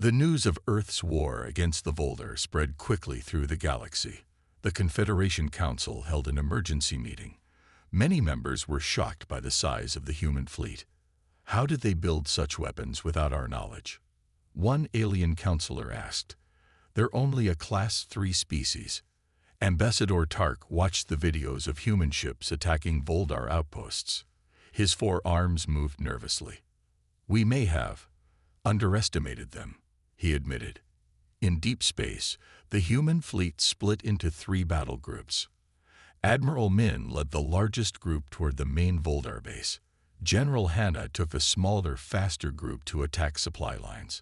The news of Earth's war against the Volder spread quickly through the galaxy. The Confederation Council held an emergency meeting. Many members were shocked by the size of the human fleet. How did they build such weapons without our knowledge? One alien counselor asked. They're only a Class 3 species. Ambassador Tark watched the videos of human ships attacking Voldar outposts. His forearms moved nervously. We may have underestimated them, he admitted. In deep space, the human fleet split into 3 battle groups. Admiral Min led the largest group toward the main Voldar base. General Hanna took a smaller, faster group to attack supply lines.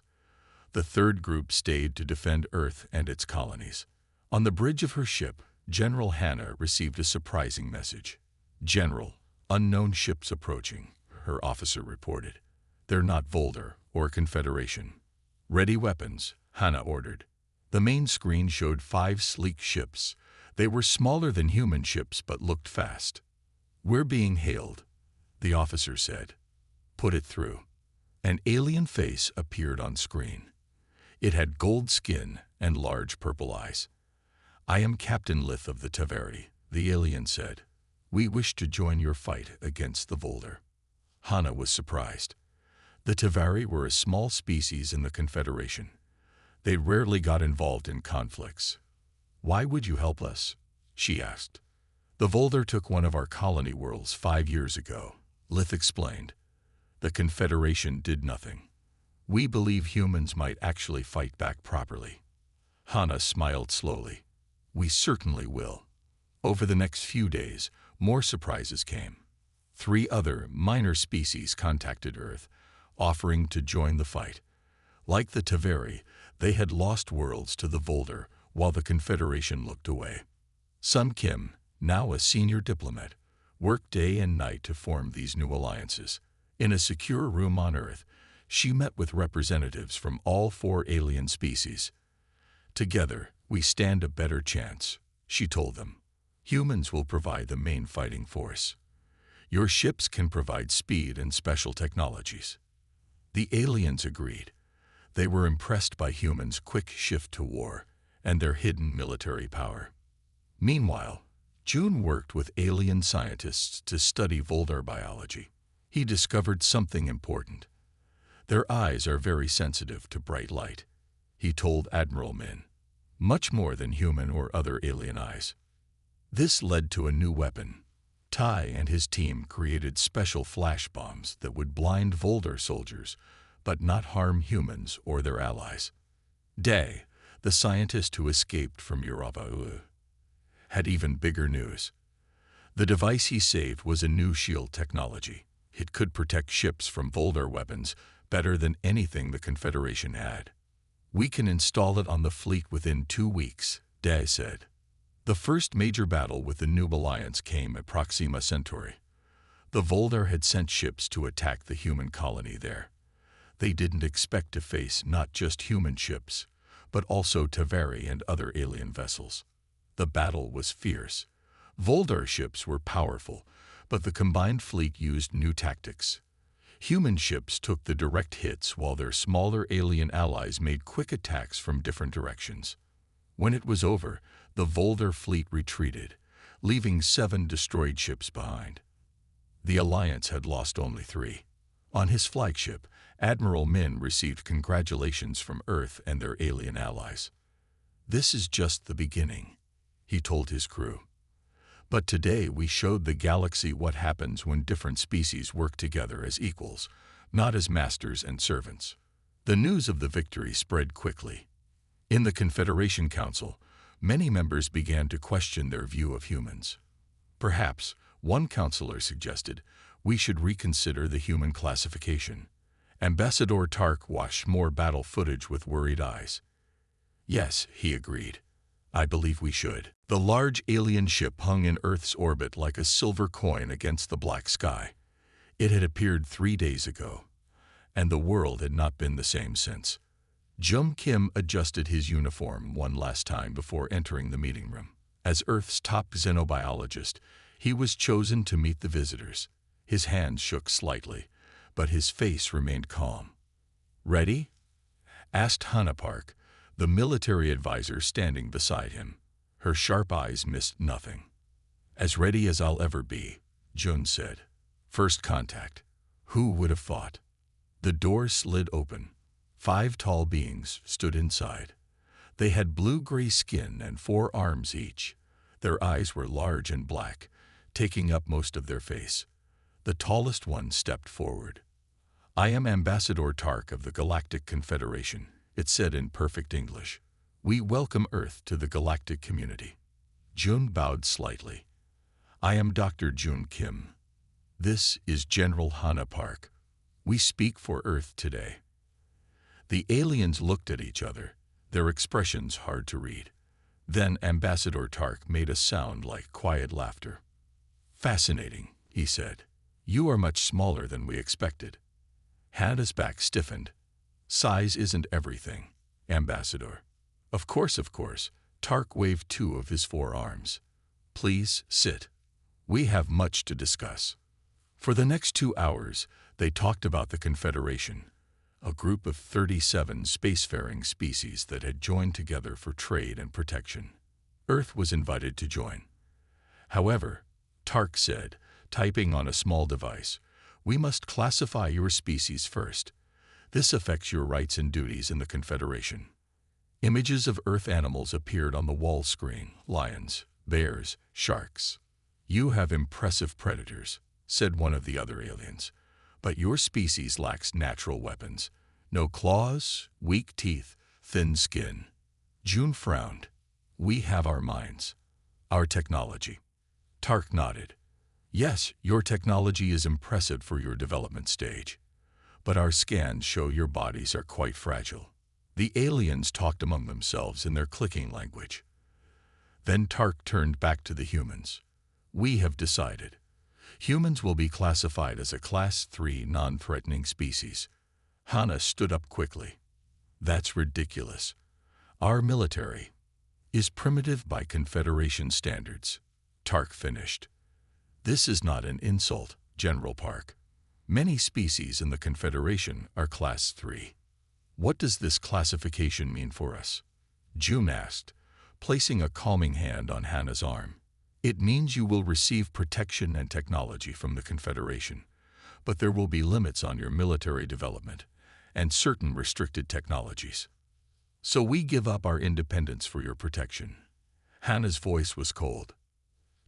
The third group stayed to defend Earth and its colonies. On the bridge of her ship, General Hanna received a surprising message. "General, unknown ships approaching," her officer reported. "They're not Voldar or Confederation." "Ready weapons," Hanna ordered. The main screen showed 5 sleek ships. They were smaller than human ships but looked fast. "We're being hailed," the officer said. "Put it through." An alien face appeared on screen. It had gold skin and large purple eyes. "I am Captain Lith of the Taveri," the alien said. "We wish to join your fight against the Voldar." Hanna was surprised. The Taveri were a small species in the Confederation. They rarely got involved in conflicts. "Why would you help us?" she asked. "The Voldar took one of our colony worlds 5 years ago," Lith explained. "The Confederation did nothing. We believe humans might actually fight back properly." Hanna smiled slowly. "We certainly will." Over the next few days, more surprises came. 3 other minor species contacted Earth, offering to join the fight. Like the Taveri, they had lost worlds to the Voldar while the Confederation looked away. Sun Kim, now a senior diplomat, worked day and night to form these new alliances. In a secure room on Earth, she met with representatives from all 4 alien species. "Together, we stand a better chance," she told them. "Humans will provide the main fighting force. Your ships can provide speed and special technologies." The aliens agreed. They were impressed by humans' quick shift to war and their hidden military power. Meanwhile, June worked with alien scientists to study Voldar biology. He discovered something important. Their eyes are very sensitive to bright light, he told Admiral Min. Much more than human or other alien eyes. This led to a new weapon. Tai and his team created special flash bombs that would blind Voldar soldiers, but not harm humans or their allies. Day, the scientist who escaped from Europa, had even bigger news. The device he saved was a new shield technology. It could protect ships from Voldar weapons better than anything the Confederation had. "We can install it on the fleet within 2 weeks," Day said. The first major battle with the new alliance came at Proxima Centauri. The Voldar had sent ships to attack the human colony there. They didn't expect to face not just human ships, but also Taveri and other alien vessels. The battle was fierce. Voldar ships were powerful, but the combined fleet used new tactics. Human ships took the direct hits while their smaller alien allies made quick attacks from different directions. When it was over, the Voldar fleet retreated, leaving 7 destroyed ships behind. The Alliance had lost only 3. On his flagship, Admiral Min received congratulations from Earth and their alien allies. "This is just the beginning," he told his crew. "But today we showed the galaxy what happens when different species work together as equals, not as masters and servants." The news of the victory spread quickly. In the Confederation Council, many members began to question their view of humans. Perhaps, one counselor suggested, we should reconsider the human classification. Ambassador Tark watched more battle footage with worried eyes. "Yes," he agreed. "I believe we should." The large alien ship hung in Earth's orbit like a silver coin against the black sky. It had appeared 3 days ago, and the world had not been the same since. Jum Kim adjusted his uniform one last time before entering the meeting room. As Earth's top xenobiologist, he was chosen to meet the visitors. His hands shook slightly, but his face remained calm. "Ready?" asked Hannah Park, the military advisor standing beside him. Her sharp eyes missed nothing. As ready as I'll ever be, Jun said. First contact. Who would have thought? The door slid open. 5 tall beings stood inside. They had blue-gray skin and 4 arms each. Their eyes were large and black, taking up most of their face. The tallest one stepped forward. I am Ambassador Tark of the Galactic Confederation, it said in perfect English. We welcome Earth to the galactic community. Jun bowed slightly. I am Dr. Jun Kim. This is General Hannah Park. We speak for Earth today. The aliens looked at each other, their expressions hard to read. Then Ambassador Tark made a sound like quiet laughter. Fascinating, he said. You are much smaller than we expected. Hannah's back stiffened. Size isn't everything, Ambassador. Of course. Tark waved 2 of his 4 arms. Please sit. We have much to discuss. For the next 2 hours, they talked about the Confederation, a group of 37 spacefaring species that had joined together for trade and protection. Earth was invited to join. However, Tark said, typing on a small device, we must classify your species first. This affects your rights and duties in the Confederation. Images of Earth animals appeared on the wall screen: lions, bears, sharks. You have impressive predators, said one of the other aliens, but your species lacks natural weapons. No claws, weak teeth, thin skin. Jun frowned. We have our minds, our technology. Tark nodded. Yes, your technology is impressive for your development stage, but our scans show your bodies are quite fragile. The aliens talked among themselves in their clicking language. Then Tark turned back to the humans. We have decided. Humans will be classified as a Class 3 non-threatening species. Hannah stood up quickly. That's ridiculous. Our military is primitive by Confederation standards. Tark finished. This is not an insult, General Park. Many species in the Confederation are Class 3. What does this classification mean for us? Jun asked, placing a calming hand on Hannah's arm. It means you will receive protection and technology from the Confederation, but there will be limits on your military development and certain restricted technologies. So we give up our independence for your protection. Hannah's voice was cold.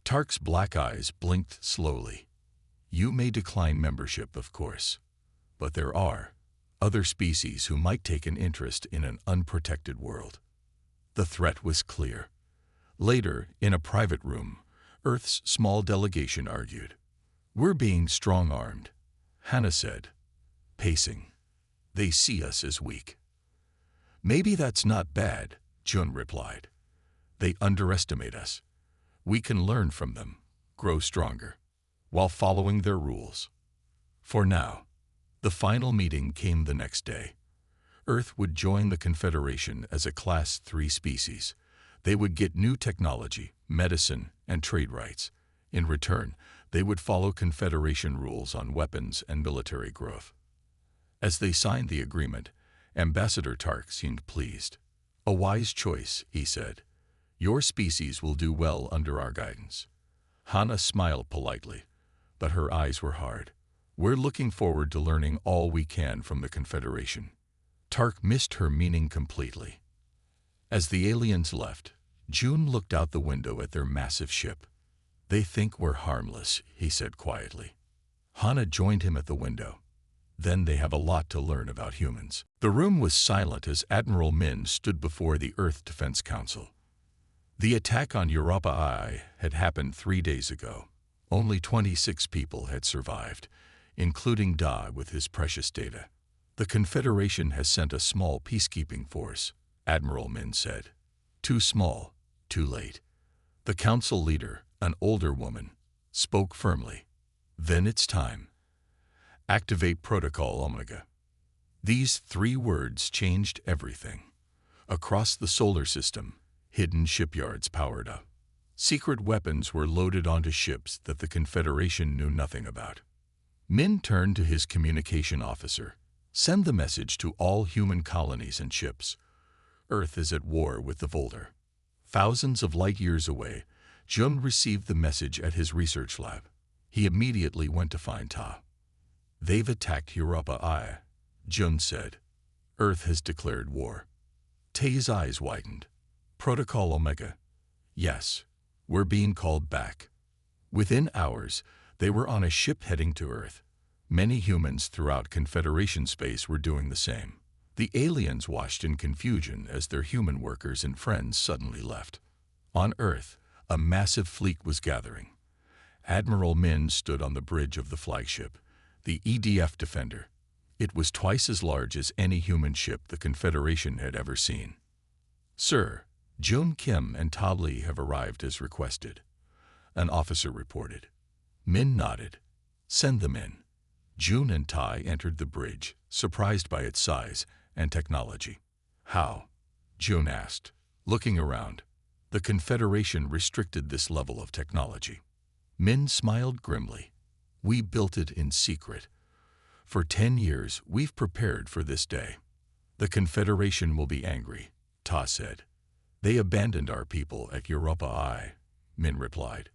Tark's black eyes blinked slowly. You may decline membership, of course, but there are other species who might take an interest in an unprotected world. The threat was clear. Later, in a private room, Earth's small delegation argued. We're being strong-armed, Hannah said, pacing. They see us as weak. Maybe that's not bad, Jun replied. They underestimate us. We can learn from them, grow stronger, while following their rules. For now, the final meeting came the next day. Earth would join the Confederation as a Class 3 species. They would get new technology, medicine, and trade rights. In return, they would follow Confederation rules on weapons and military growth. As they signed the agreement, Ambassador Tark seemed pleased. A wise choice, he said. Your species will do well under our guidance. Hannah smiled politely, but her eyes were hard. We're looking forward to learning all we can from the Confederation. Tark missed her meaning completely. As the aliens left, Jun looked out the window at their massive ship. They think we're harmless, he said quietly. Hannah joined him at the window. Then they have a lot to learn about humans. The room was silent as Admiral Min stood before the Earth Defense Council. The attack on Europa I had happened 3 days ago. Only 26 people had survived, including Da with his precious data. The Confederation has sent a small peacekeeping force, Admiral Min said. Too small, too late. The council leader, an older woman, spoke firmly. Then it's time. Activate Protocol Omega. These 3 words changed everything. Across the solar system, hidden shipyards powered up. Secret weapons were loaded onto ships that the Confederation knew nothing about. Min turned to his communication officer. Send the message to all human colonies and ships. Earth is at war with the Volder. Thousands of light years away, Jun received the message at his research lab. He immediately went to find Ta. They've attacked Europa I, Jun said. Earth has declared war. Ta's eyes widened. Protocol Omega. Yes, we're being called back. Within hours, they were on a ship heading to Earth. Many humans throughout Confederation space were doing the same. The aliens watched in confusion as their human workers and friends suddenly left. On Earth, a massive fleet was gathering. Admiral Min stood on the bridge of the flagship, the EDF Defender. It was twice as large as any human ship the Confederation had ever seen. Sir, Jun Kim and Ta Li have arrived as requested, an officer reported. Min nodded. Send them in. Jun and Tai entered the bridge, surprised by its size and technology. How? Jun asked, looking around. The Confederation restricted this level of technology. Min smiled grimly. We built it in secret. For 10 years, we've prepared for this day. The Confederation will be angry, Ta said. They abandoned our people at Europa I, Min replied.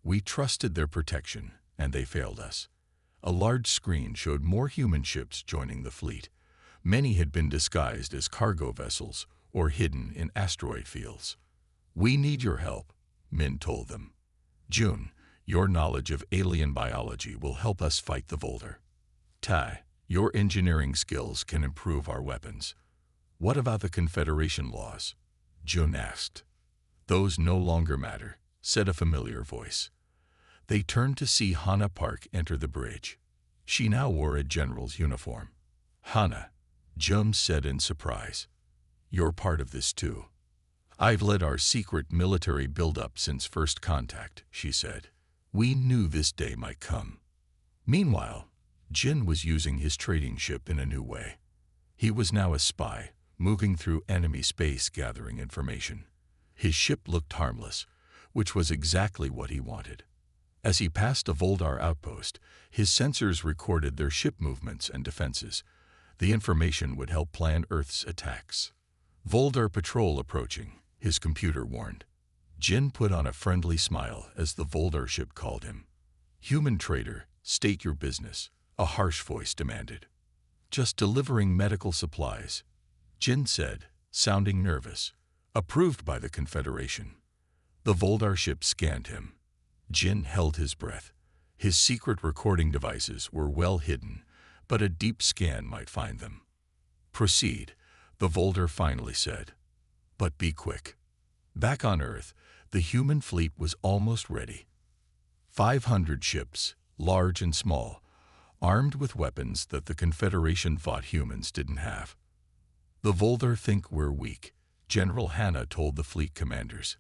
We trusted their protection, and they failed us. A large screen showed more human ships joining the fleet. Many had been disguised as cargo vessels or hidden in asteroid fields. We need your help, Min told them. Jun, your knowledge of alien biology will help us fight the Volder. Tai, your engineering skills can improve our weapons. What about the Confederation laws? Jun asked. Those no longer matter, said a familiar voice. They turned to see Hana Park enter the bridge. She now wore a general's uniform. Hana, Jun said in surprise. You're part of this too. I've led our secret military buildup since first contact, she said. We knew this day might come. Meanwhile, Jin was using his trading ship in a new way. He was now a spy, moving through enemy space gathering information. His ship looked harmless, which was exactly what he wanted. As he passed a Voldar outpost, his sensors recorded their ship movements and defenses. The information would help plan Earth's attacks. Voldar patrol approaching, his computer warned. Jin put on a friendly smile as the Voldar ship called him. Human trader, state your business, a harsh voice demanded. Just delivering medical supplies, Jin said, sounding nervous. Approved by the Confederation. The Voldar ship scanned him. Jin held his breath. His secret recording devices were well hidden, but a deep scan might find them. Proceed, the Voldar finally said. But be quick. Back on Earth, the human fleet was almost ready. 500 ships, large and small, armed with weapons that the Confederation thought humans didn't have. The Voldar think we're weak, General Hana told the fleet commanders.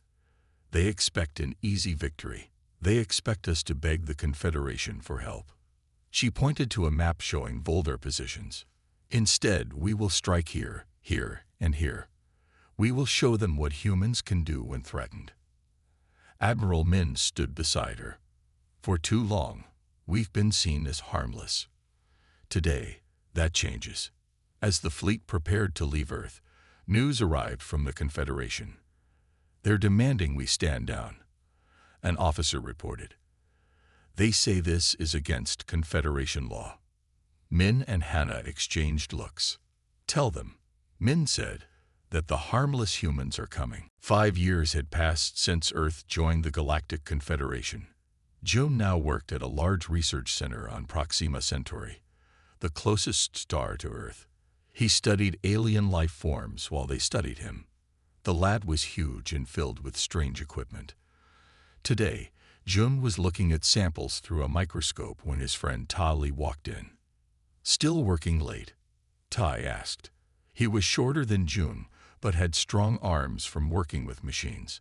They expect an easy victory. They expect us to beg the Confederation for help. She pointed to a map showing Voldar positions. Instead, we will strike here, here, and here. We will show them what humans can do when threatened. Admiral Min stood beside her. For too long, we've been seen as harmless. Today, that changes. As the fleet prepared to leave Earth, news arrived from the Confederation. They're demanding we stand down, an officer reported. They say this is against Confederation law. Min and Hana exchanged looks. Tell them, Min said, that the harmless humans are coming. 5 years had passed since Earth joined the Galactic Confederation. Jun now worked at a large research center on Proxima Centauri, the closest star to Earth. He studied alien life forms while they studied him. The lab was huge and filled with strange equipment. Today, Jun was looking at samples through a microscope when his friend Ta Li walked in. Still working late? Tai asked. He was shorter than Jun, but had strong arms from working with machines.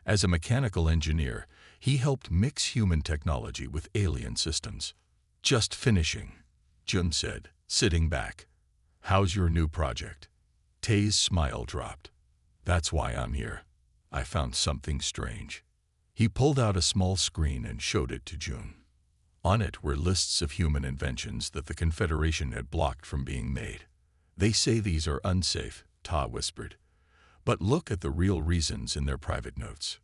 As a mechanical engineer, he helped mix human technology with alien systems. Just finishing, Jun said, sitting back. How's your new project? Tai's smile dropped. That's why I'm here. I found something strange. He pulled out a small screen and showed it to Jun. On it were lists of human inventions that the Confederation had blocked from being made. They say these are unsafe, Ta whispered. But look at the real reasons in their private notes.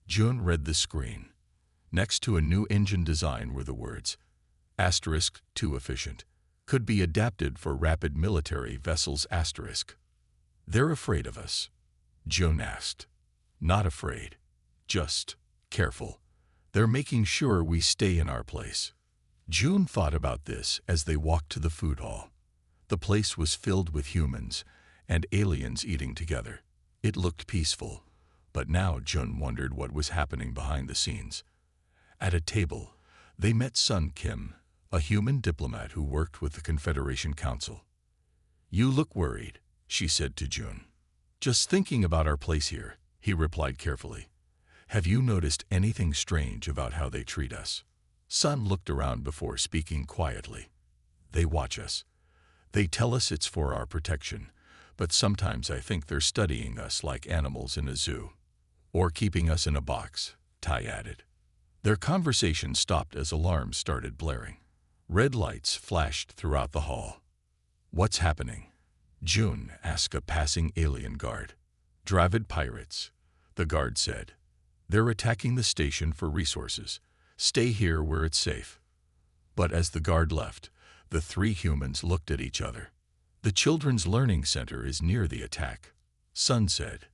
June read the screen. Next to a new engine design were the words, asterisk, too efficient. Could be adapted for rapid military vessels, asterisk. They're afraid of us, June asked. Not afraid. Just careful. They're making sure we stay in our place. June thought about this as they walked to the food hall. The place was filled with humans and aliens eating together. It looked peaceful, but now June wondered what was happening behind the scenes. At a table, they met Sun Kim, a human diplomat who worked with the Confederation Council. You look worried, she said to June. Just thinking about our place here, he replied carefully. Have you noticed anything strange about how they treat us? Sun looked around before speaking quietly. They watch us. They tell us it's for our protection, but sometimes I think they're studying us like animals in a zoo. Or keeping us in a box, Tai added. Their conversation stopped as alarms started blaring. Red lights flashed throughout the hall. What's happening? June asked a passing alien guard. Dravid pirates, the guard said. They're attacking the station for resources. Stay here where it's safe. But as the guard left, the three humans looked at each other. The Children's Learning Center is near the attack, Sun said.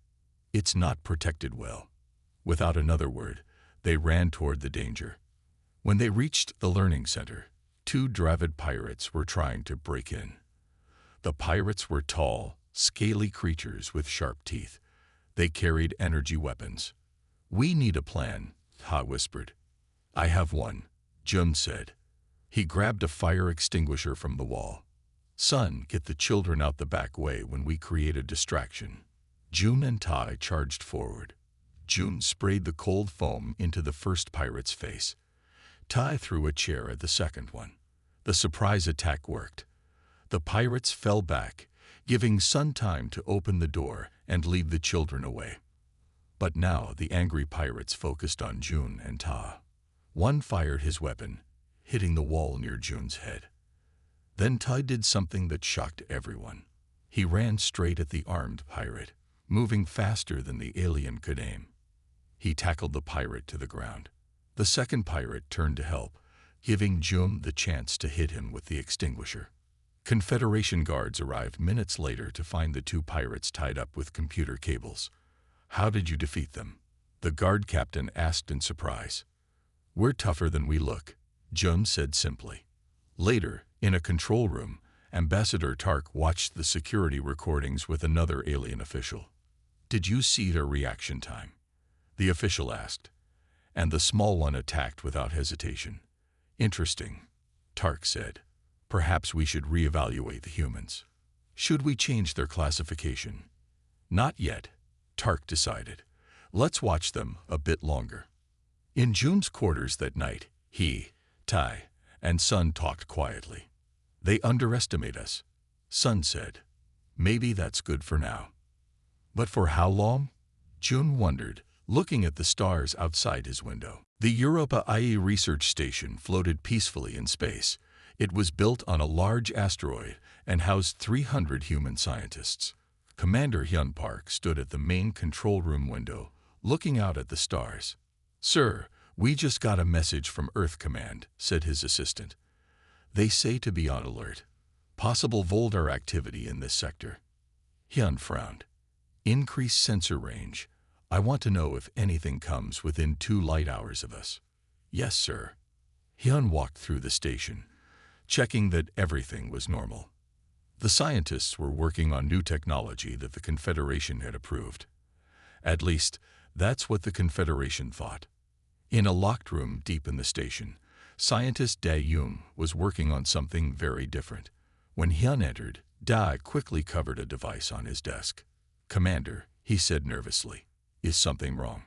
It's not protected well. Without another word, they ran toward the danger. When they reached the learning center, two Dravid pirates were trying to break in. The pirates were tall, scaly creatures with sharp teeth. They carried energy weapons. We need a plan, Ha whispered. I have one, Jun said. He grabbed a fire extinguisher from the wall. Sun, get the children out the back way when we create a distraction. June and Tai charged forward. June sprayed the cold foam into the first pirate's face. Tai threw a chair at the second one. The surprise attack worked. The pirates fell back, giving Sun time to open the door and lead the children away. But now the angry pirates focused on June and Ta. One fired his weapon, hitting the wall near June's head. Then Tai did something that shocked everyone. He ran straight at the armed pirate, moving faster than the alien could aim. He tackled the pirate to the ground. The second pirate turned to help, giving June the chance to hit him with the extinguisher. Confederation guards arrived minutes later to find the two pirates tied up with computer cables. How did you defeat them? The guard captain asked in surprise. We're tougher than we look, June said simply. Later, in a control room, Ambassador Tark watched the security recordings with another alien official. Did you see their reaction time? The official asked. And the small one attacked without hesitation. Interesting, Tark said. Perhaps we should reevaluate the humans. Should we change their classification? Not yet, Tark decided. Let's watch them a bit longer. In June's quarters that night, he, Tai, and Sun talked quietly. They underestimate us, Sun said. Maybe that's good for now. But for how long? June wondered, looking at the stars outside his window. The Europa IE research station floated peacefully in space. It was built on a large asteroid and housed 300 human scientists. Commander Hyun Park stood at the main control room window, looking out at the stars. Sir, we just got a message from Earth Command, said his assistant. They say to be on alert. Possible Voldar activity in this sector. Hyun frowned. Increase sensor range. I want to know if anything comes within 2 light hours of us. Yes, sir. Hyun walked through the station, checking that everything was normal. The scientists were working on new technology that the Confederation had approved. At least, that's what the Confederation thought. In a locked room deep in the station, scientist Da Yoon was working on something very different. When Hyun entered, Da quickly covered a device on his desk. Commander, he said nervously, is something wrong?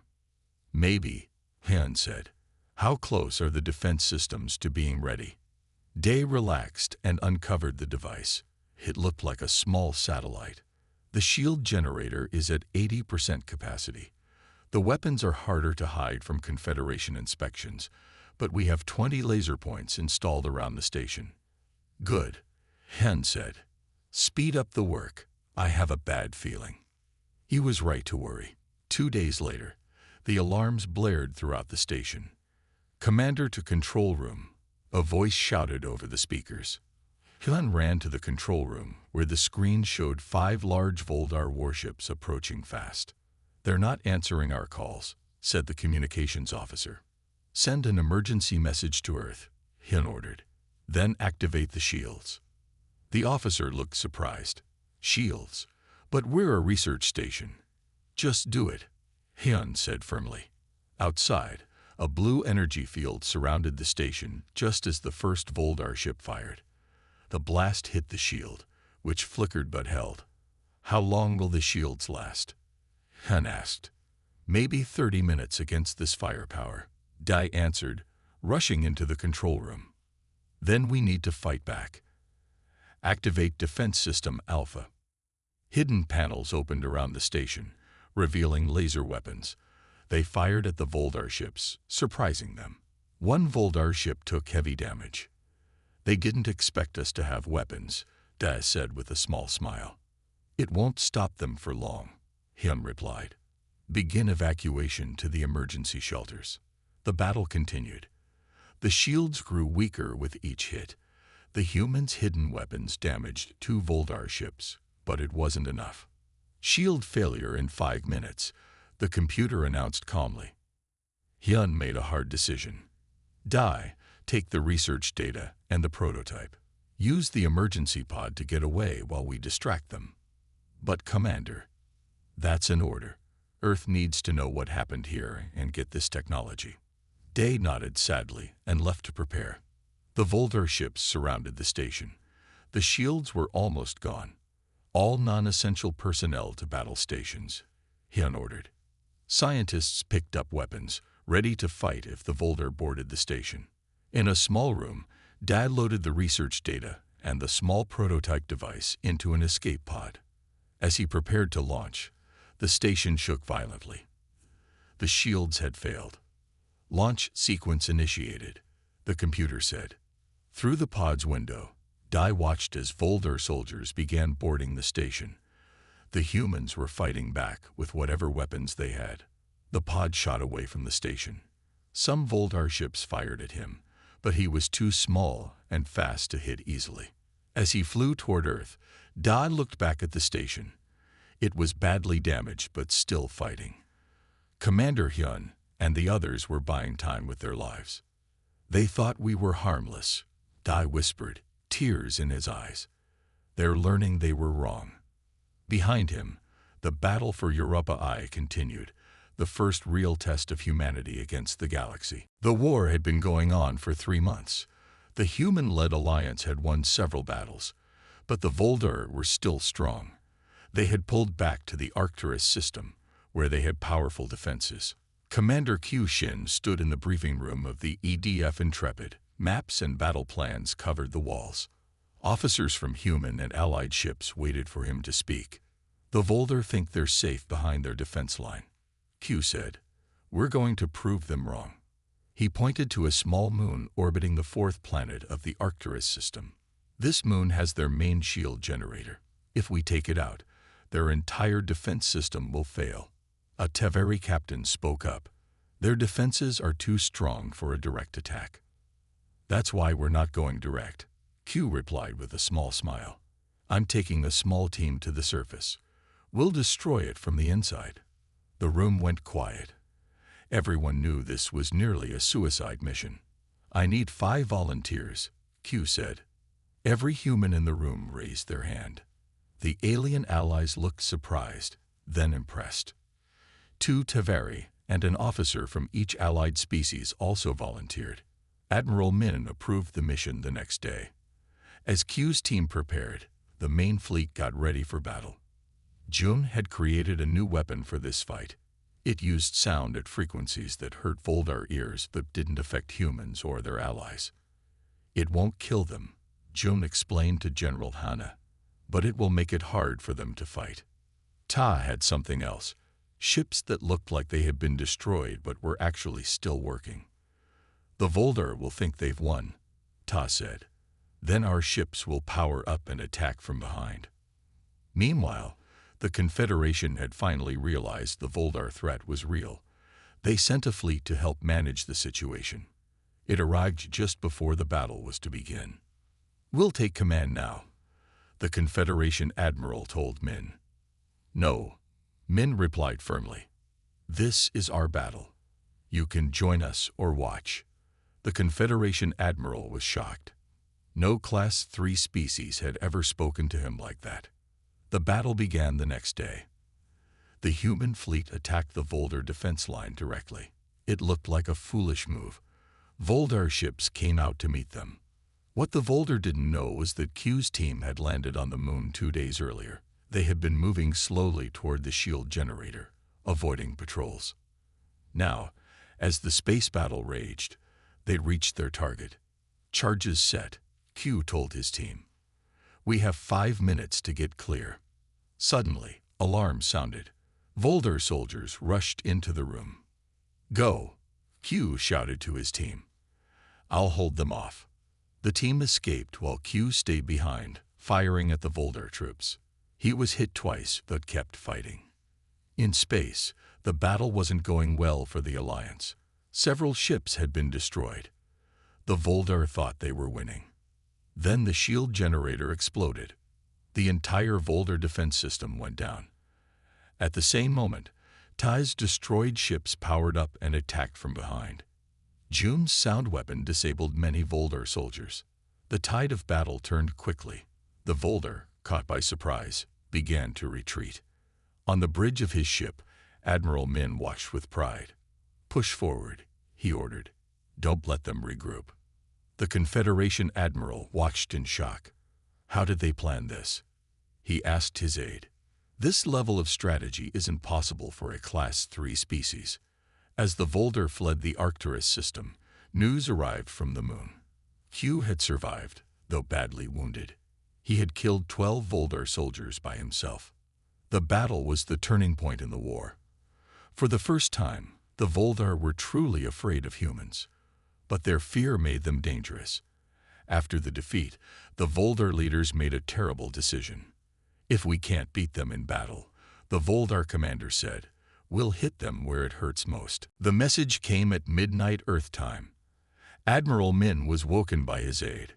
Maybe, Hyun said. How close are the defense systems to being ready? Da relaxed and uncovered the device. It looked like a small satellite. The shield generator is at 80% capacity. The weapons are harder to hide from Confederation inspections, but we have 20 laser points installed around the station. Good, Hyun said. Speed up the work. I have a bad feeling. He was right to worry. 2 days later, the alarms blared throughout the station. Commander to control room, a voice shouted over the speakers. Hyun ran to the control room, where the screen showed 5 large Voldar warships approaching fast. They're not answering our calls, said the communications officer. Send an emergency message to Earth, Hyun ordered. Then activate the shields. The officer looked surprised. Shields? But we're a research station. Just do it, Hyun said firmly. Outside, a blue energy field surrounded the station just as the first Voldar ship fired. The blast hit the shield, which flickered but held. How long will the shields last? Hyun asked. Maybe 30 minutes against this firepower, Dai answered, rushing into the control room. Then we need to fight back. Activate Defense System Alpha. Hidden panels opened around the station, revealing laser weapons. They fired at the Voldar ships, surprising them. One Voldar ship took heavy damage. They didn't expect us to have weapons, Dai said with a small smile. It won't stop them for long, Hyun replied. Begin evacuation to the emergency shelters. The battle continued. The shields grew weaker with each hit. The humans' hidden weapons damaged 2 Voldar ships, but it wasn't enough. Shield failure in 5 minutes, the computer announced calmly. Hyun made a hard decision. Dai, take the research data and the prototype. Use the emergency pod to get away while we distract them. But Commander, that's an order. Earth needs to know what happened here and get this technology. Dai nodded sadly and left to prepare. The Voldar ships surrounded the station. The shields were almost gone. All non-essential personnel to battle stations, Hyun ordered. Scientists picked up weapons, ready to fight if the Voldar boarded the station. In a small room, Dai loaded the research data and the small prototype device into an escape pod. As he prepared to launch, the station shook violently. The shields had failed. Launch sequence initiated, the computer said. Through the pod's window, Dai watched as Voldar soldiers began boarding the station. The humans were fighting back with whatever weapons they had. The pod shot away from the station. Some Voldar ships fired at him, but he was too small and fast to hit easily. As he flew toward Earth, Dai looked back at the station. It was badly damaged but still fighting. Commander Hyun and the others were buying time with their lives. They thought we were harmless, Dai whispered, tears in his eyes. They're learning they were wrong. Behind him, the battle for Europa I continued, the first real test of humanity against the galaxy. The war had been going on for 3 months. The human-led alliance had won several battles, but the Voldar were still strong. They had pulled back to the Arcturus system, where they had powerful defenses. Commander Q Shin stood in the briefing room of the EDF Intrepid. Maps and battle plans covered the walls. Officers from human and allied ships waited for him to speak. The Voldar think they're safe behind their defense line, Q said. We're going to prove them wrong. He pointed to a small moon orbiting the 4th planet of the Arcturus system. This moon has their main shield generator. If we take it out, their entire defense system will fail. A Teveri captain spoke up. Their defenses are too strong for a direct attack. That's why we're not going direct, Q replied with a small smile. I'm taking a small team to the surface. We'll destroy it from the inside. The room went quiet. Everyone knew this was nearly a suicide mission. I need 5 volunteers, Q said. Every human in the room raised their hand. The alien allies looked surprised, then impressed. 2 Teveri and an officer from each allied species also volunteered. Admiral Min approved the mission the next day. As Q's team prepared, the main fleet got ready for battle. Jun had created a new weapon for this fight. It used sound at frequencies that hurt Voldar ears but didn't affect humans or their allies. It won't kill them, Jun explained to General Hanna, but it will make it hard for them to fight. Ta had something else, ships that looked like they had been destroyed but were actually still working. The Volder will think they've won, Ta said. Then our ships will power up and attack from behind. Meanwhile, the Confederation had finally realized the Voldar threat was real. They sent a fleet to help manage the situation. It arrived just before the battle was to begin. We'll take command now, the Confederation admiral told Min. No, Min replied firmly. This is our battle. You can join us or watch. The Confederation admiral was shocked. No Class 3 species had ever spoken to him like that. The battle began the next day. The human fleet attacked the Voldar defense line directly. It looked like a foolish move. Voldar ships came out to meet them. What the Voldar didn't know was that Q's team had landed on the moon 2 days earlier. They had been moving slowly toward the shield generator, avoiding patrols. Now, as the space battle raged, they reached their target. Charges set, Q told his team. We have 5 minutes to get clear. Suddenly, alarms sounded. Voldar soldiers rushed into the room. Go, Q shouted to his team. I'll hold them off. The team escaped while Q stayed behind, firing at the Voldar troops. He was hit twice but kept fighting. In space, the battle wasn't going well for the Alliance. Several ships had been destroyed. The Voldar thought they were winning. Then the shield generator exploded. The entire Voldar defense system went down. At the same moment, Tai's destroyed ships powered up and attacked from behind. June's sound weapon disabled many Voldar soldiers. The tide of battle turned quickly. The Voldar, caught by surprise, began to retreat. On the bridge of his ship, Admiral Min watched with pride. Push forward, he ordered. Don't let them regroup. The Confederation admiral watched in shock. How did they plan this? He asked his aide. This level of strategy isn't possible for a Class 3 species. As the Voldar fled the Arcturus system, news arrived from the moon. Q had survived, though badly wounded. He had killed 12 Voldar soldiers by himself. The battle was the turning point in the war. For the first time, the Voldar were truly afraid of humans. But their fear made them dangerous. After the defeat, the Voldar leaders made a terrible decision. If we can't beat them in battle, the Voldar commander said, we'll hit them where it hurts most. The message came at midnight Earth time. Admiral Min was woken by his aide.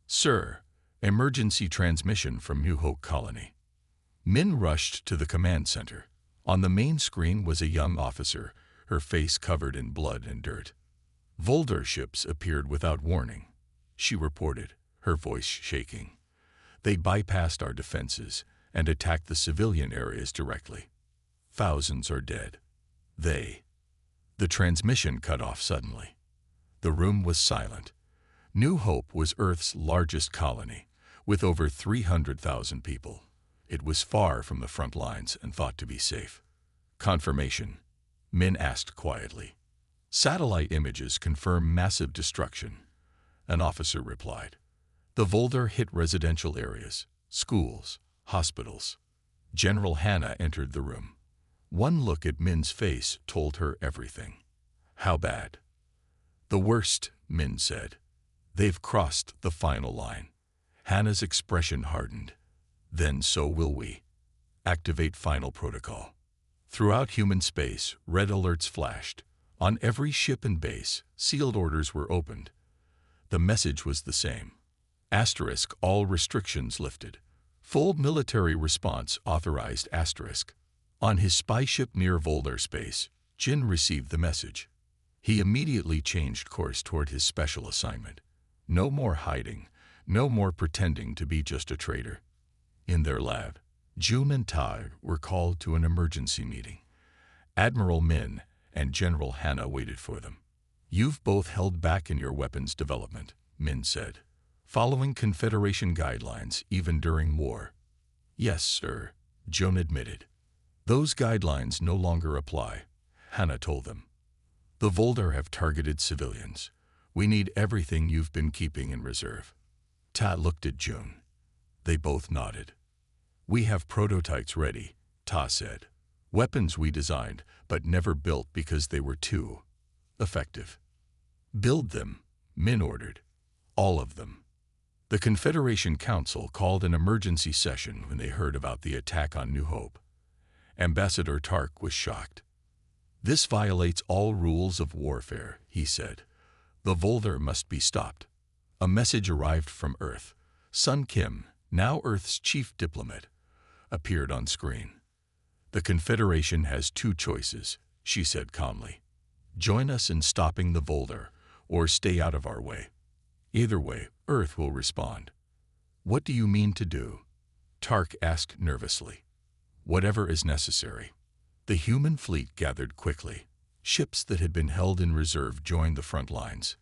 Sir, emergency transmission from New Hope Colony. Min rushed to the command center. On the main screen was a young officer, her face covered in blood and dirt. Voldar ships appeared without warning, she reported, her voice shaking. They bypassed our defenses and attacked the civilian areas directly. Thousands are dead. The transmission cut off suddenly. The room was silent. New Hope was Earth's largest colony, with over 300,000 people. It was far from the front lines and thought to be safe. Confirmation, Min asked quietly. Satellite images confirm massive destruction, an officer replied. The Voldar hit residential areas, schools, hospitals. General Hannah entered the room. One look at Min's face told her everything. How bad? The worst, Min said. They've crossed the final line. Hannah's expression hardened. Then so will we. Activate final protocol. Throughout human space, red alerts flashed. On every ship and base, sealed orders were opened. The message was the same. Asterisk, all restrictions lifted. Full military response authorized asterisk. On his spy ship near Voldar space, Jin received the message. He immediately changed course toward his special assignment. No more hiding, no more pretending to be just a traitor. In their lab, Jun and Tai were called to an emergency meeting. Admiral Min and General Hannah waited for them. You've both held back in your weapons development, Min said, following Confederation guidelines even during war. Yes, sir, Jun admitted. Those guidelines no longer apply, Hannah told them. The Voldar have targeted civilians. We need everything you've been keeping in reserve. Ta looked at Jun. They both nodded. We have prototypes ready, Ta said. Weapons we designed, but never built because they were too effective. Build them, Min ordered. All of them. The Confederation Council called an emergency session when they heard about the attack on New Hope. Ambassador Tark was shocked. "This violates all rules of warfare," he said. "The Volder must be stopped." A message arrived from Earth. Sun Kim, now Earth's chief diplomat, appeared on screen. "The Confederation has two choices," she said calmly. "Join us in stopping the Volder, or stay out of our way. Either way, Earth will respond." "What do you mean to do?" Tark asked nervously. "Whatever is necessary." The human fleet gathered quickly. Ships that had been held in reserve joined the front lines.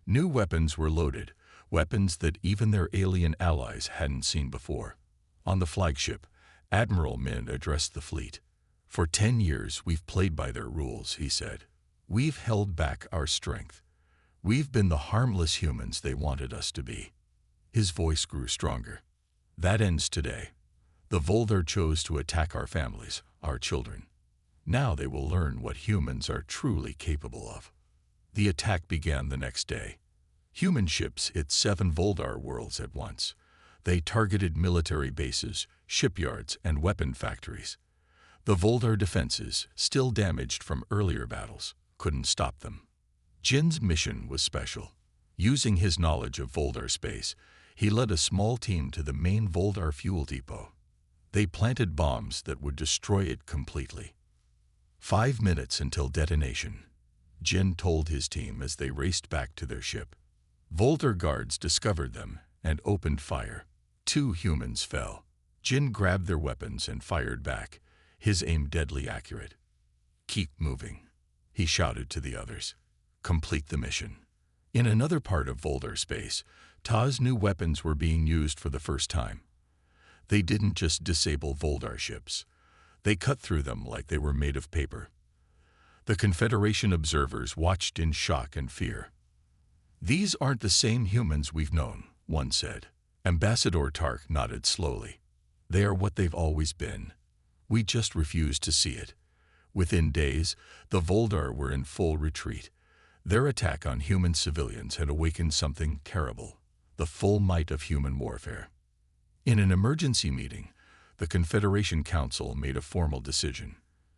New weapons were loaded, weapons that even their alien allies hadn't seen before. On the flagship, Admiral Min addressed the fleet. "For 10 years we've played by their rules," he said. "We've held back our strength. We've been the harmless humans they wanted us to be." His voice grew stronger. "That ends today. The Volder chose to attack our families, our children. Now they will learn what humans are truly capable of." The attack began the next day. Human ships hit 7 Voldar worlds at once. They targeted military bases, shipyards, and weapon factories. The Voldar defenses, still damaged from earlier battles, couldn't stop them. Jin's mission was special. Using his knowledge of Voldar space, he led a small team to the main Voldar fuel depot. They planted bombs that would destroy it completely. 5 minutes until detonation, Jin told his team as they raced back to their ship. Voldar guards discovered them and opened fire. 2 humans fell. Jin grabbed their weapons and fired back, his aim deadly accurate. "Keep moving," he shouted to the others. "Complete the mission." In another part of Voldar space, Ta's new weapons were being used for the first time. They didn't just disable Voldar ships. They cut through them like they were made of paper. The Confederation observers watched in shock and fear. "These aren't the same humans we've known," one said. Ambassador Tark nodded slowly. "They are what they've always been. We just refuse to see it." Within days, the Voldar were in full retreat. Their attack on human civilians had awakened something terrible, the full might of human warfare. In an emergency meeting, the Confederation Council made a formal decision.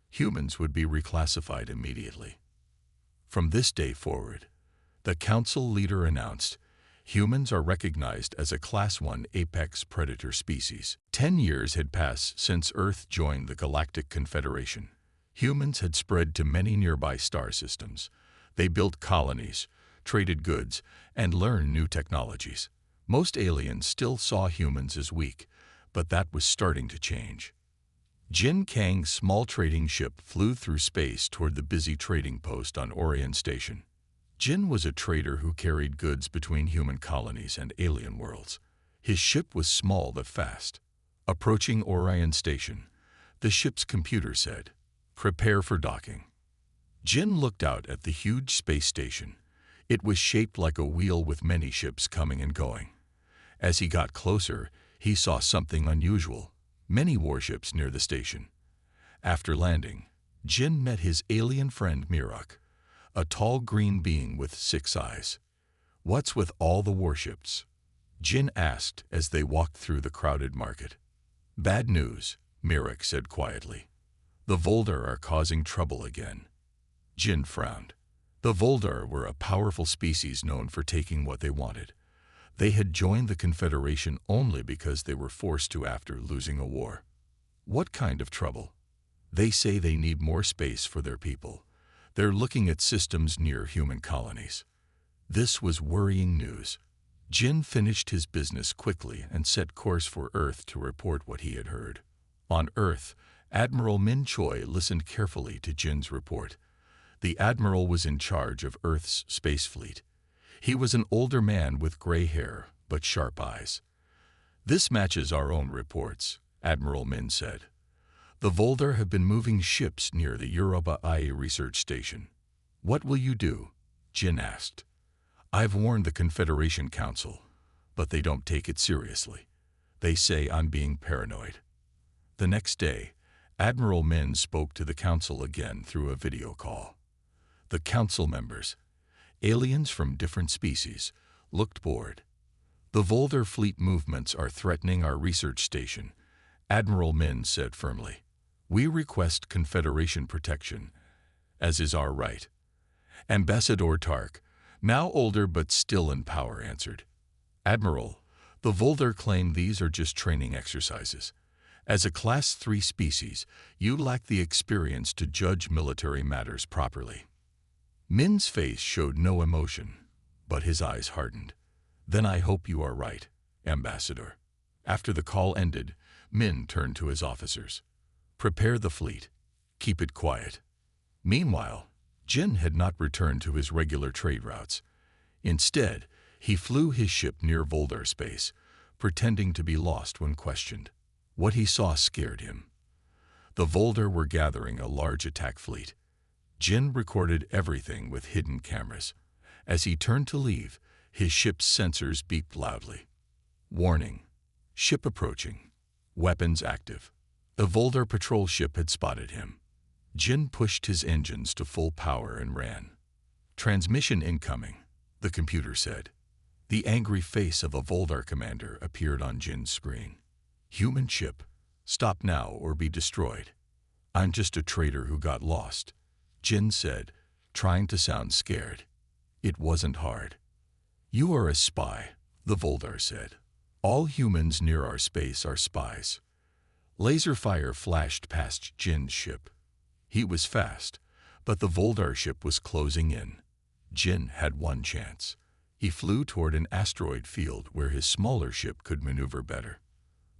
Humans would be reclassified immediately. From this day forward, the Council leader announced, humans are recognized as a Class 1 apex predator species. 10 years had passed since Earth joined the Galactic Confederation. Humans had spread to many nearby star systems. They built colonies, traded goods, and learned new technologies. Most aliens still saw humans as weak, but that was starting to change. Jin Kang's small trading ship flew through space toward the busy trading post on Orion Station. Jin was a trader who carried goods between human colonies and alien worlds. His ship was small but fast. Approaching Orion Station, the ship's computer said, "Prepare for docking." Jin looked out at the huge space station. It was shaped like a wheel with many ships coming and going. As he got closer, he saw something unusual, many warships near the station. After landing, Jin met his alien friend Mirok, a tall green being with 6 eyes. "What's with all the warships?" Jin asked as they walked through the crowded market. "Bad news," Mirok said quietly. "The Voldar are causing trouble again." Jin frowned. The Voldar were a powerful species known for taking what they wanted. They had joined the Confederation only because they were forced to after losing a war. "What kind of trouble?" "They say they need more space for their people. They're looking at systems near human colonies." This was worrying news. Jin finished his business quickly and set course for Earth to report what he had heard. On Earth, Admiral Min Choi listened carefully to Jin's report. The Admiral was in charge of Earth's space fleet. He was an older man with gray hair but sharp eyes. "This matches our own reports," Admiral Min said. "The Voldar have been moving ships near the Europa IA research station." "What will you do?" Jin asked. "I've warned the Confederation Council, but they don't take it seriously. They say I'm being paranoid." The next day, Admiral Min spoke to the Council again through a video call. "The Council members, Aliens from different species looked bored. "The Volder fleet movements are threatening our research station," Admiral Min said firmly. "We request Confederation protection, as is our right." Ambassador Tark, now older but still in power, answered. "Admiral, the Volder claim these are just training exercises. As a Class 3 species, you lack the experience to judge military matters properly." Min's face showed no emotion, but his eyes hardened. "Then I hope you are right, Ambassador." After the call ended, Min turned to his officers. "Prepare the fleet. Keep it quiet." Meanwhile, Jin had not returned to his regular trade routes. Instead, he flew his ship near Volder space, pretending to be lost when questioned. What he saw scared him. The Volder were gathering a large attack fleet. Jin recorded everything with hidden cameras. As he turned to leave, his ship's sensors beeped loudly. "Warning. Ship approaching. Weapons active." A Volder patrol ship had spotted him. Jin pushed his engines to full power and ran. "Transmission incoming," the computer said. The angry face of a Volder commander appeared on Jin's screen. "Human ship, stop now or be destroyed." "I'm just a trader who got lost," Jin said, trying to sound scared. It wasn't hard. "You are a spy," the Volder said. "All humans near our space are spies." Laser fire flashed past Jin's ship. He was fast, but the Volder ship was closing in. Jin had one chance. He flew toward an asteroid field where his smaller ship could maneuver better.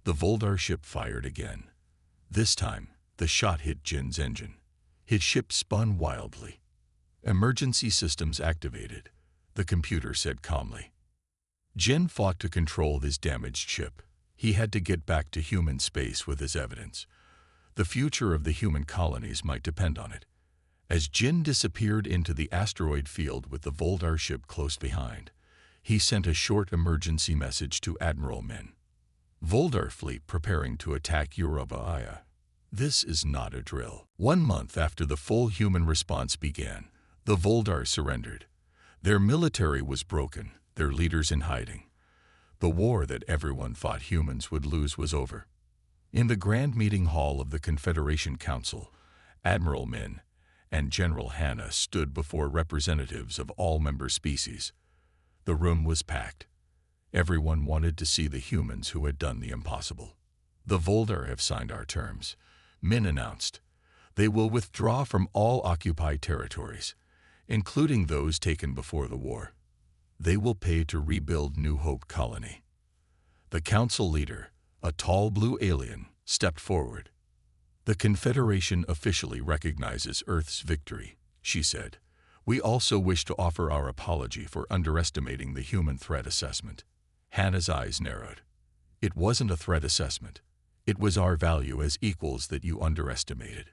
The Volder ship fired again. This time, the shot hit Jin's engine. His ship spun wildly. "Emergency systems activated," the computer said calmly. Jin fought to control his damaged ship. He had to get back to human space with his evidence. The future of the human colonies might depend on it. As Jin disappeared into the asteroid field with the Volder ship close behind, he sent a short emergency message to Admiral Min. "Volder fleet preparing to attack Europa. This is not a drill." 1 month after the full human response began, the Volder surrendered. Their military was broken, their leaders in hiding. The war that everyone thought humans would lose was over. In the grand meeting hall of the Confederation Council, Admiral Min and General Hanna stood before representatives of all member species. The room was packed. Everyone wanted to see the humans who had done the impossible. "The Volder have signed our terms," Min announced. "They will withdraw from all occupied territories, including those taken before the war. They will pay to rebuild New Hope Colony." The council leader, a tall blue alien, stepped forward. "The Confederation officially recognizes Earth's victory," she said. "We also wish to offer our apology for underestimating the human threat assessment." Hannah's eyes narrowed. "It wasn't a threat assessment. It was our value as equals that you underestimated."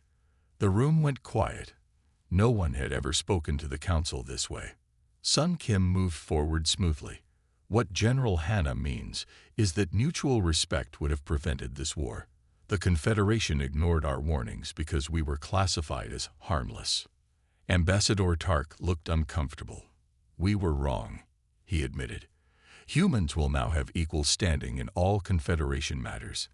The room went quiet. No one had ever spoken to the council this way. Sun Kim moved forward smoothly. "What General Hanna means is that mutual respect would have prevented this war. The Confederation ignored our warnings because we were classified as harmless." Ambassador Tark looked uncomfortable. "We were wrong," he admitted. "Humans will now have equal standing in all Confederation matters,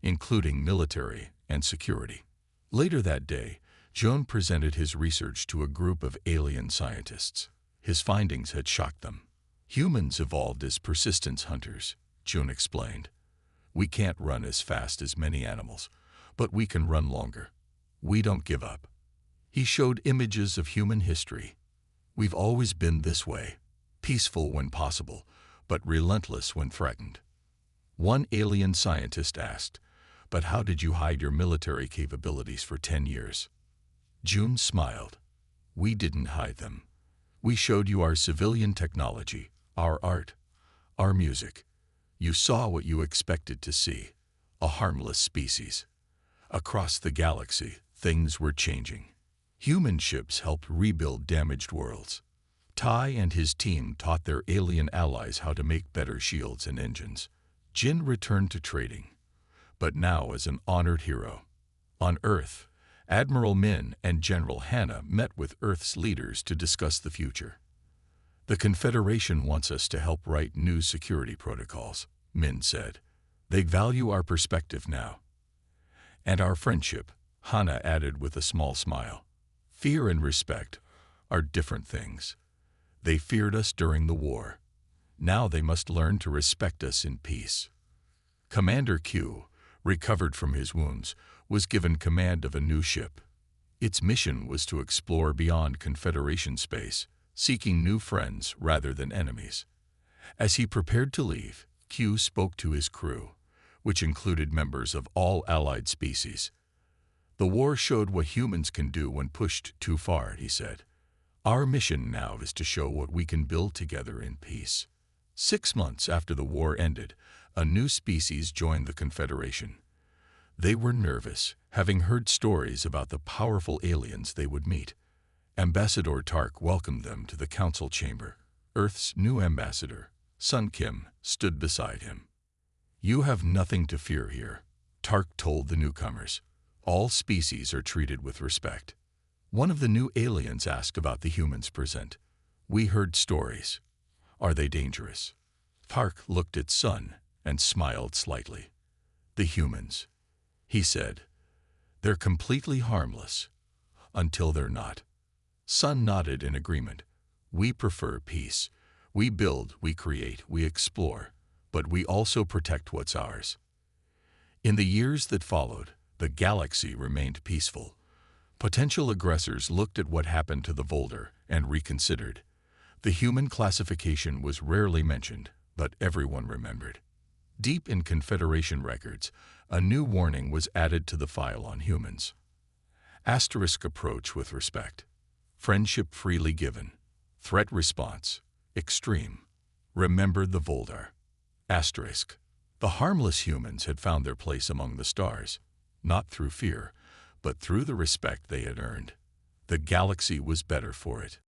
including military and security." Later that day, Joan presented his research to a group of alien scientists. His findings had shocked them. "Humans evolved as persistence hunters," Joan explained. "We can't run as fast as many animals, but we can run longer. We don't give up." He showed images of human history. "We've always been this way, peaceful when possible, but relentless when threatened." One alien scientist asked, "But how did you hide your military capabilities for 10 years?" June smiled. "We didn't hide them. We showed you our civilian technology, our art, our music. You saw what you expected to see, a harmless species. Across the galaxy, things were changing. Human ships helped rebuild damaged worlds. Tai and his team taught their alien allies how to make better shields and engines. Jin returned to trading, but now as an honored hero. On Earth, Admiral Min and General Hanna met with Earth's leaders to discuss the future. The Confederation wants us to help write new security protocols, Min said. They value our perspective now. And our friendship, Hana added with a small smile. Fear and respect are different things. They feared us during the war. Now they must learn to respect us in peace. Commander Q, recovered from his wounds, was given command of a new ship. Its mission was to explore beyond Confederation space, seeking new friends rather than enemies. As he prepared to leave, Q spoke to his crew, which included members of all allied species. The war showed what humans can do when pushed too far, he said. Our mission now is to show what we can build together in peace. 6 months after the war ended, a new species joined the Confederation. They were nervous, having heard stories about the powerful aliens they would meet. Ambassador Tark welcomed them to the council chamber. Earth's new ambassador, Sun Kim, stood beside him. You have nothing to fear here, Tark told the newcomers. All species are treated with respect. One of the new aliens asked about the humans present. We heard stories. Are they dangerous? Tark looked at Sun and smiled slightly. The humans, he said. They're completely harmless. Until they're not. Sun nodded in agreement. We prefer peace. We build, we create, we explore, but we also protect what's ours. In the years that followed, the galaxy remained peaceful. Potential aggressors looked at what happened to the Volder and reconsidered. The human classification was rarely mentioned, but everyone remembered. Deep in Confederation records, a new warning was added to the file on humans. Asterisk approach with respect. Friendship freely given. Threat response. Extreme. Remember the Voldar. Asterisk. The harmless humans had found their place among the stars, not through fear, but through the respect they had earned. The galaxy was better for it.